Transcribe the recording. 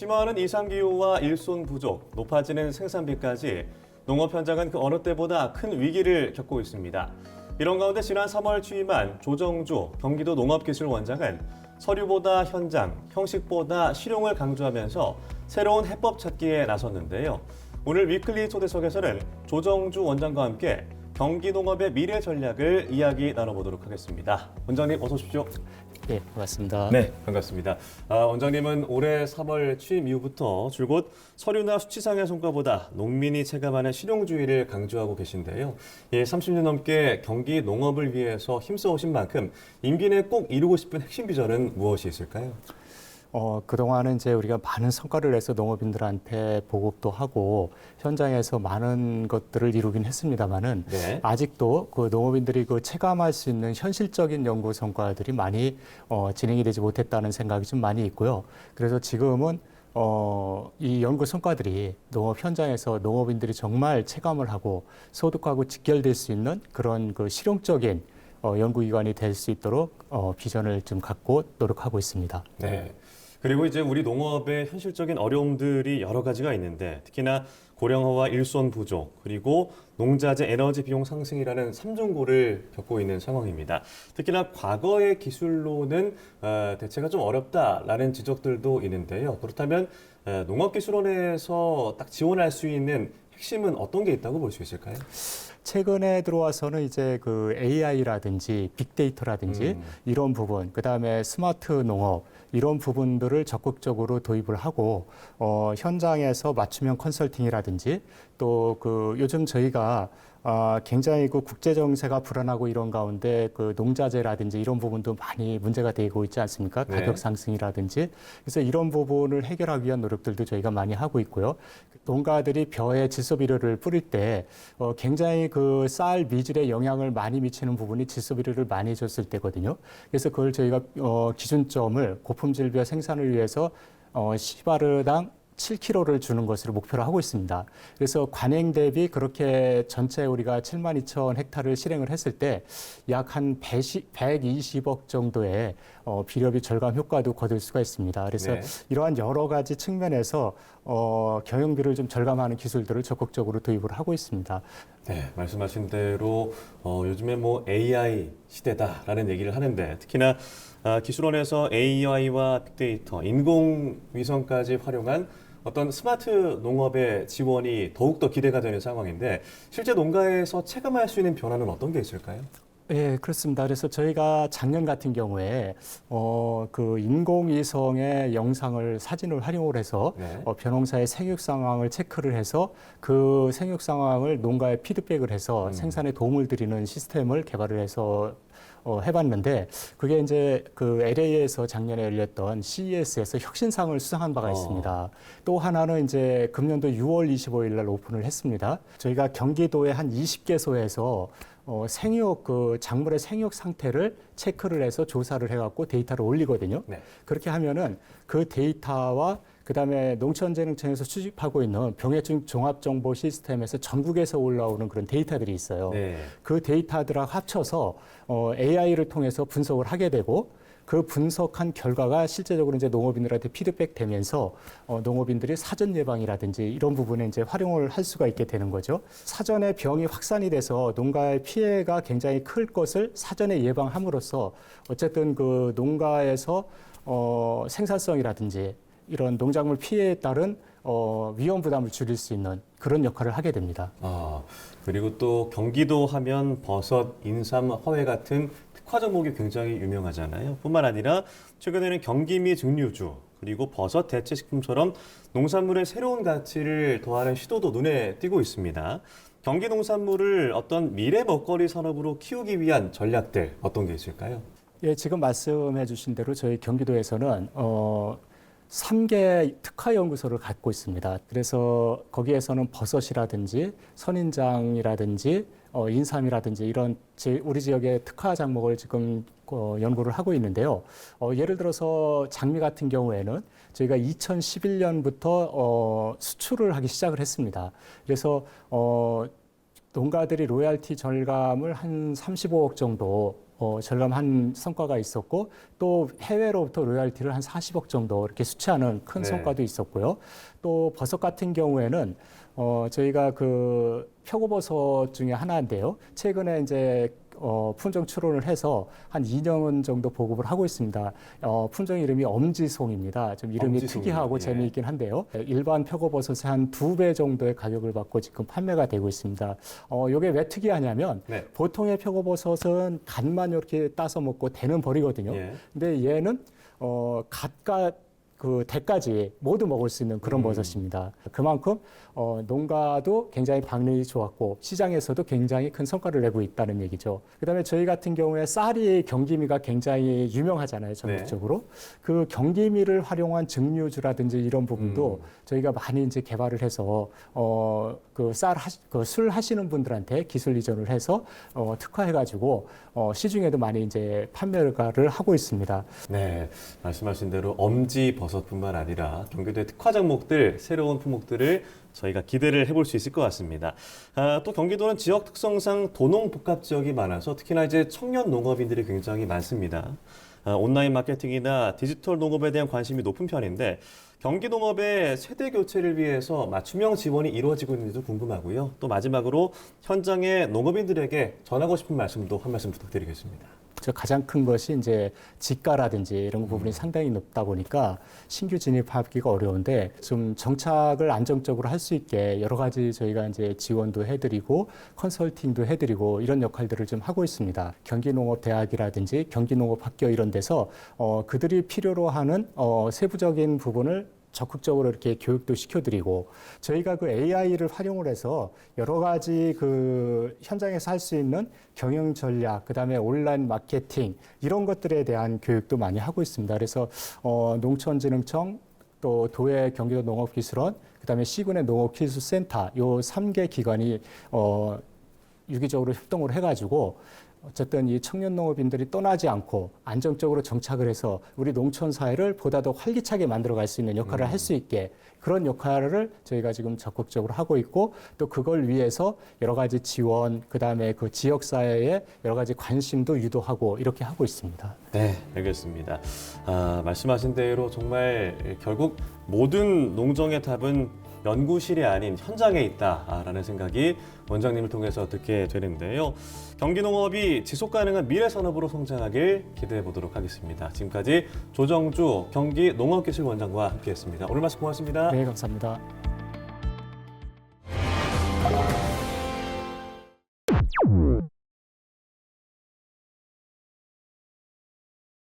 심화하는 이상기후와 일손 부족, 높아지는 생산비까지 농업 현장은 그 어느 때보다 큰 위기를 겪고 있습니다. 이런 가운데 지난 3월 취임한 조정주 경기도 농업기술원장은 서류보다 현장, 형식보다 실용을 강조하면서 새로운 해법 찾기에 나섰는데요. 오늘 위클리 초대석에서는 조정주 원장과 함께 경기 농업의 미래 전략을 이야기 나눠보도록 하겠습니다. 원장님 어서 오십시오. 네, 반갑습니다. 네, 반갑습니다. 원장님은 올해 3월 취임 이후부터 줄곧 서류나 수치상의 성과보다 농민이 체감하는 실용주의를 강조하고 계신데요. 30년 넘게 경기 농업을 위해서 힘써오신 만큼 임기 내에 꼭 이루고 싶은 핵심 비전은 무엇이 있을까요? 그동안은 이제 우리가 많은 성과를 내서 농업인들한테 보급도 하고 현장에서 많은 것들을 이루긴 했습니다만은 네. 아직도 그 농업인들이 그 체감할 수 있는 현실적인 연구 성과들이 많이 진행이 되지 못했다는 생각이 좀 많이 있고요. 그래서 지금은 이 연구 성과들이 농업 현장에서 농업인들이 정말 체감을 하고 소득하고 직결될 수 있는 그런 그 실용적인 연구기관이 될 수 있도록 비전을 좀 갖고 노력하고 있습니다. 네. 그리고 이제 우리 농업의 현실적인 어려움들이 여러 가지가 있는데 특히나 고령화와 일손 부족 그리고 농자재 에너지 비용 상승이라는 삼중고를 겪고 있는 상황입니다. 특히나 과거의 기술로는 대체가 좀 어렵다라는 지적들도 있는데요. 그렇다면 농업기술원에서 딱 지원할 수 있는 핵심은 어떤 게 있다고 볼 수 있을까요? 최근에 들어와서는 이제 그 AI라든지 빅데이터라든지 이런 부분, 그다음에 스마트 농업 이런 부분들을 적극적으로 도입을 하고 현장에서 맞춤형 컨설팅이라든지 또 그 요즘 저희가 굉장히 그 국제 정세가 불안하고 이런 가운데 그 농자재라든지 이런 부분도 많이 문제가 되고 있지 않습니까? 네. 가격 상승이라든지. 그래서 이런 부분을 해결하기 위한 노력들도 저희가 많이 하고 있고요. 농가들이 벼에 질소 비료를 뿌릴 때 굉장히 그 쌀 미질에 영향을 많이 미치는 부분이 질소 비료를 많이 줬을 때거든요. 그래서 그걸 저희가 기준점을 고품질 벼 생산을 위해서 시바르당 7kg를 주는 것으로 목표로 하고 있습니다. 그래서 관행 대비 그렇게 전체 우리가 72,000 헥타를 실행을 했을 때 약 한 120억 정도의 비료비 절감 효과도 거둘 수가 있습니다. 그래서 네. 이러한 여러 가지 측면에서 경영비를 좀 절감하는 기술들을 적극적으로 도입을 하고 있습니다. 네, 말씀하신 대로 요즘에 뭐 AI 시대다라는 얘기를 하는데 특히나 기술원에서 AI와 빅데이터, 인공위성까지 활용한 어떤 스마트 농업의 지원이 더욱더 기대가 되는 상황인데 실제 농가에서 체감할 수 있는 변화는 어떤 게 있을까요? 네, 그렇습니다. 그래서 저희가 작년 같은 경우에 그 인공위성의 영상을 사진을 활용을 해서 네. 벼농사의 생육 상황을 체크를 해서 그 생육 상황을 농가에 피드백을 해서 생산에 도움을 드리는 시스템을 개발을 해서 해봤는데 그게 이제 그 LA에서 작년에 열렸던 CES에서 혁신상을 수상한 바가 있습니다. 또 하나는 이제 금년도 6월 25일 날 오픈을 했습니다. 저희가 경기도의 한 20개소에서 생육 그 작물의 생육 상태를 체크를 해서 조사를 해갖고 데이터를 올리거든요. 네. 그렇게 하면은 그 데이터와 그다음에 농촌재능청에서 수집하고 있는 병해충 종합정보 시스템에서 전국에서 올라오는 그런 데이터들이 있어요. 네. 그 데이터들하고 합쳐서 AI를 통해서 분석을 하게 되고 그 분석한 결과가 실제적으로 이제 농업인들한테 피드백 되면서 농업인들이 사전 예방이라든지 이런 부분에 이제 활용을 할 수가 있게 되는 거죠. 사전에 병이 확산이 돼서 농가의 피해가 굉장히 클 것을 사전에 예방함으로써 어쨌든 그 농가에서 생산성이라든지 이런 농작물 피해에 따른 위험 부담을 줄일 수 있는 그런 역할을 하게 됩니다. 그리고 또 경기도 하면 버섯, 인삼, 허회 같은 특화 종목이 굉장히 유명하잖아요. 뿐만 아니라 최근에는 경기미 증류주 그리고 버섯 대체식품처럼 농산물의 새로운 가치를 더하는 시도도 눈에 띄고 있습니다. 경기 농산물을 어떤 미래 먹거리 산업으로 키우기 위한 전략들 어떤 게 있을까요? 예, 지금 말씀해 주신 대로 저희 경기도에서는 3개 특화 연구소를 갖고 있습니다. 그래서 거기에서는 버섯이라든지 선인장이라든지 인삼이라든지 이런 우리 지역의 특화 작목을 지금 연구를 하고 있는데요. 예를 들어서 장미 같은 경우에는 저희가 2011년부터 수출을 하기 시작을 했습니다. 그래서 농가들이 로얄티 절감을 한 35억 정도 절감한 성과가 있었고 또 해외로부터 로열티를 한 40억 정도 이렇게 수취하는 큰 네. 성과도 있었고요. 또 버섯 같은 경우에는 저희가 그 표고버섯 중에 하나인데요. 최근에 이제 품종 추론을 해서 한 2년 정도 보급을 하고 있습니다. 품종 이름이 엄지송입니다. 좀 이름이 엄지송이요. 특이하고 예. 재미있긴 한데요. 일반 표고버섯의 한 2배 정도의 가격을 받고 지금 판매가 되고 있습니다. 이게 왜 특이하냐면 네. 보통의 표고버섯은 갓만 이렇게 따서 먹고 대는 버리거든요. 예. 근데 얘는 갓과 그 대까지 모두 먹을 수 있는 그런 버섯입니다. 그만큼 농가도 굉장히 반응이 좋았고 시장에서도 굉장히 큰 성과를 내고 있다는 얘기죠. 그다음에 저희 같은 경우에 쌀이 경기미가 굉장히 유명하잖아요, 전국적으로. 그 경기미를 활용한 증류주라든지 이런 부분도 저희가 많이 이제 개발을 해서 술 하시는 분들한테 기술 이전을 해서 특화해가지고 시중에도 많이 이제 판매를 하고 있습니다. 네, 말씀하신 대로 엄지 버섯뿐만 아니라 경기도의 특화 종목들, 새로운 품목들을 저희가 기대를 해볼 수 있을 것 같습니다. 또 경기도는 지역 특성상 도농 복합 지역이 많아서 특히나 이제 청년 농업인들이 굉장히 많습니다. 온라인 마케팅이나 디지털 농업에 대한 관심이 높은 편인데 경기 농업의 세대 교체를 위해서 맞춤형 지원이 이루어지고 있는지도 궁금하고요. 또 마지막으로 현장의 농업인들에게 전하고 싶은 말씀도 한 말씀 부탁드리겠습니다. 가장 큰 것이 이제 지가라든지 이런 부분이 상당히 높다 보니까 신규 진입하기가 어려운데 좀 정착을 안정적으로 할 수 있게 여러 가지 저희가 이제 지원도 해드리고 컨설팅도 해드리고 이런 역할들을 좀 하고 있습니다. 경기농업대학이라든지 경기농업학교 이런 데서 그들이 필요로 하는 세부적인 부분을 적극적으로 이렇게 교육도 시켜드리고 저희가 그 AI를 활용을 해서 여러 가지 그 현장에서 할 수 있는 경영 전략, 그다음에 온라인 마케팅 이런 것들에 대한 교육도 많이 하고 있습니다. 그래서 농촌진흥청 또 도의 경기도 농업기술원, 그다음에 시군의 농업기술센터 요 3개 기관이 유기적으로 협동을 해가지고 어쨌든 이 청년 농업인들이 떠나지 않고 안정적으로 정착을 해서 우리 농촌 사회를 보다 더 활기차게 만들어 갈 수 있는 역할을 할 수 있게 그런 역할을 저희가 지금 적극적으로 하고 있고 또 그걸 위해서 여러 가지 지원, 그다음에 그 지역 사회에 여러 가지 관심도 유도하고 이렇게 하고 있습니다. 네, 알겠습니다. 말씀하신 대로 정말 결국 모든 농정의 답은 연구실이 아닌 현장에 있다라는 생각이 원장님을 통해서 듣게 되는데요. 경기농업이 지속가능한 미래산업으로 성장하길 기대해 보도록 하겠습니다. 지금까지 조정주 경기농업기술원장과 함께했습니다. 오늘 말씀 고맙습니다. 네, 감사합니다.